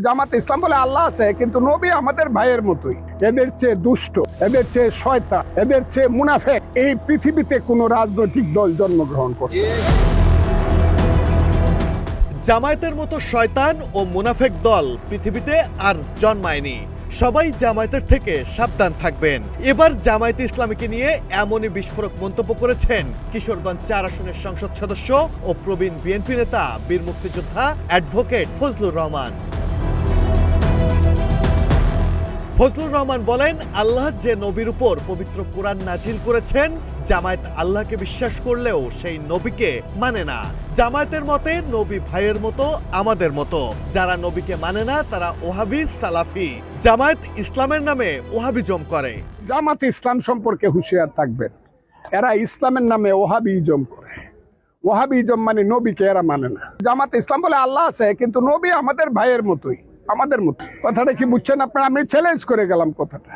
জামাত ইসলাম বলে আল্লাহ আছে, কিন্তু নবী আমাদের ভাইয়ের মতোই। এদের চেয়ে দুষ্ট, এদের চেয়ে শয়তান, এদের চেয়ে মুনাফিক এই পৃথিবীতে কোনো রাজনৈতিক দল জন্মগ্রহণ করছে। জামায়াতের মতো শয়তান ও মুনাফেক দল পৃথিবীতে আর জন্মায়নি। সবাই জামায়াতের থেকে সাবধান থাকবেন। এবার জামায়াতে ইসলামীকে নিয়ে এমনই বিস্ফোরক মন্তব্য করেছেন কিশোরগঞ্জ 4 আসনের সংসদ সদস্য ও প্রবীণ বিএনপি নেতা বীর মুক্তিযোদ্ধা অ্যাডভোকেট ফজলুর রহমান। ফজলুর রহমান বলেন, আল্লাহ যে নবীর উপর পবিত্র কোরআন নাজিল করেছেন, জামায়াত আল্লাহকে বিশ্বাস করলেও সেই নবীকে মানে না। জামায়াতের মতে নবী ভাইয়ের মতো, আমাদের মতো। যারা নবীকে মানে না তারা ওহাবি সালাফি। জামায়াত ইসলামের নামে ওহাবিজম করে। জামাত ইসলাম সম্পর্কে হুঁশিয়ার থাকবেন। এরা ইসলামের নামে ওহাবিজম করে। ওহাবিজম মানে নবীকে এরা মানে না। জামাত ইসলাম বলে আল্লাহ আছে, কিন্তু নবী আমাদের ভাইয়ের মতোই, আমাদের মতো। কথাটা কি বুঝছেন আপনারা? আমি চ্যালেঞ্জ করে গেলাম কথাটা।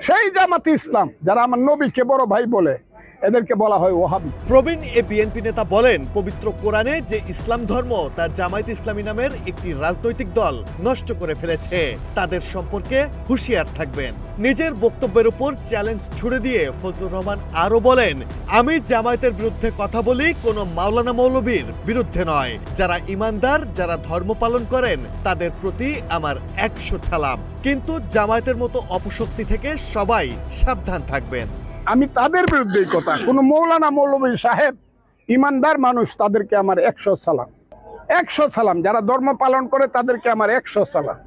সেই জামাত ইসলাম যারা আমার নবীকে বড় ভাই বলে, এদেরকে বলা হয় ওহাবি। প্রবীণ এ বিএনপি নেতা বলেন, পবিত্র কোরআনে যে ইসলাম ধর্ম তা জামায়াত ইসলামী নামের একটি রাজনৈতিক দল নষ্ট করে ফেলেছে। তাদের সম্পর্কে হুঁশিয়ার থাকবেন। নিজের বক্তব্যের উপর চ্যালেঞ্জ ছুড়ে দিয়ে ফজলুর রহমান আরো বলেন, আমি জামায়াতের বিরুদ্ধে কথা বলি, কোনো মাওলানা মৌলবীর বিরুদ্ধে নয়। যারা ইমানদার, যারা ধর্ম পালন করেন, তাদের প্রতি আমার 100 সালাম। কিন্তু জামায়াতের মতো অপশক্তি থেকে সবাই সাবধান থাকবেন। আমি তাদের বিরুদ্ধে কথা, কোন মৌলানা মৌলবী সাহেব ইমানদার মানুষ, তাদেরকে আমার 100 সালাম। 100 সালাম। যারা ধর্ম পালন করে তাদেরকে আমার 100 সালাম।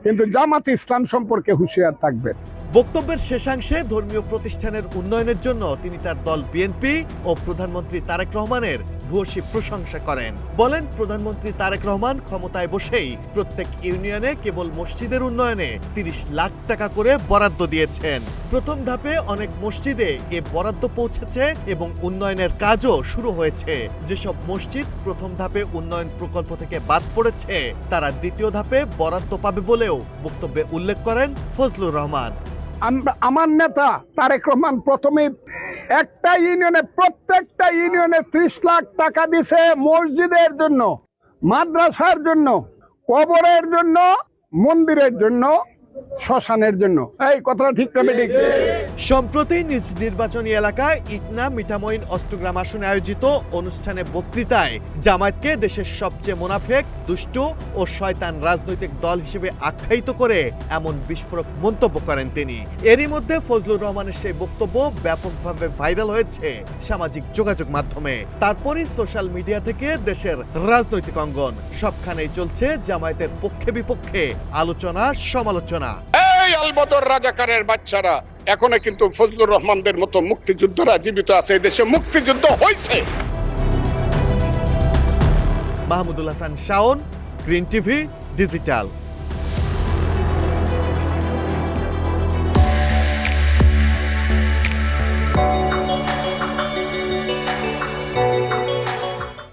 কিন্তু জামাত ইসলাম সম্পর্কে হুঁশিয়ার থাকবেন। বক্তব্যের শেষাংশে ধর্মীয় প্রতিষ্ঠানের উন্নয়নের জন্য তিনি তার দল বিএনপি ও প্রধানমন্ত্রী তারেক রহমানের ভূয়সী প্রশংসা করেন। বলেন, প্রধানমন্ত্রী তারেক রহমান ক্ষমতায় বসেই প্রত্যেক ইউনিয়নে কেবল মসজিদের উন্নয়নে 30 লাখ টাকা করে বরাদ্দ দিয়েছেন। প্রথম ধাপে অনেক মসজিদে এ বরাদ্দ পৌঁছেছে এবং উন্নয়নের কাজও শুরু হয়েছে। যেসব মসজিদ প্রথম ধাপে উন্নয়ন প্রকল্প থেকে বাদ পড়েছে, তারা দ্বিতীয় ধাপে বরাদ্দ পাবে বলেও বক্তব্যে উল্লেখ করেন ফজলুর রহমান। আমার নেতা তারেক রহমান প্রথমে একটা ইউনিয়নে, প্রত্যেকটা ইউনিয়নে 30 লাখ টাকা দিছে মসজিদের জন্য, মাদ্রাসার জন্য, কবরের জন্য, মন্দিরের জন্য, শ্মশানের জন্য। এই কথাটা ঠিক না ঠিক? সম্প্রতি নিজ নির্বাচনী এলাকা ইটনা মিঠামইন অষ্টগ্রাম আসনে আয়োজিত অনুষ্ঠানে বক্তৃতায় জামায়াতকে দেশের সবচেয়ে মুনাফেক, দুষ্টু ও শয়তান রাজনৈতিক দল হিসেবে আখ্যায়িত করে এমন বিস্ফোরক মন্তব্য করেন তিনি। এরই মধ্যে ফজলুর রহমানের সেই বক্তব্য ব্যাপকভাবে ভাইরাল হয়েছে সামাজিক যোগাযোগ মাধ্যমে। তারপরই সোশ্যাল মিডিয়া থেকে দেশের রাজনৈতিক অঙ্গন সবখানেই চলছে জামায়াতের পক্ষে বিপক্ষে আলোচনা, সমালোচনা। এই আলবদর রাজাকারের বাচ্চারা এখনো কিন্তু ফজলুর রহমানদের মতো মুক্তিযোদ্ধারা জীবিত আছে। এই দেশে মুক্তিযুদ্ধ হয়েছে। Mahmudul Hasan Shaon, green TV digital.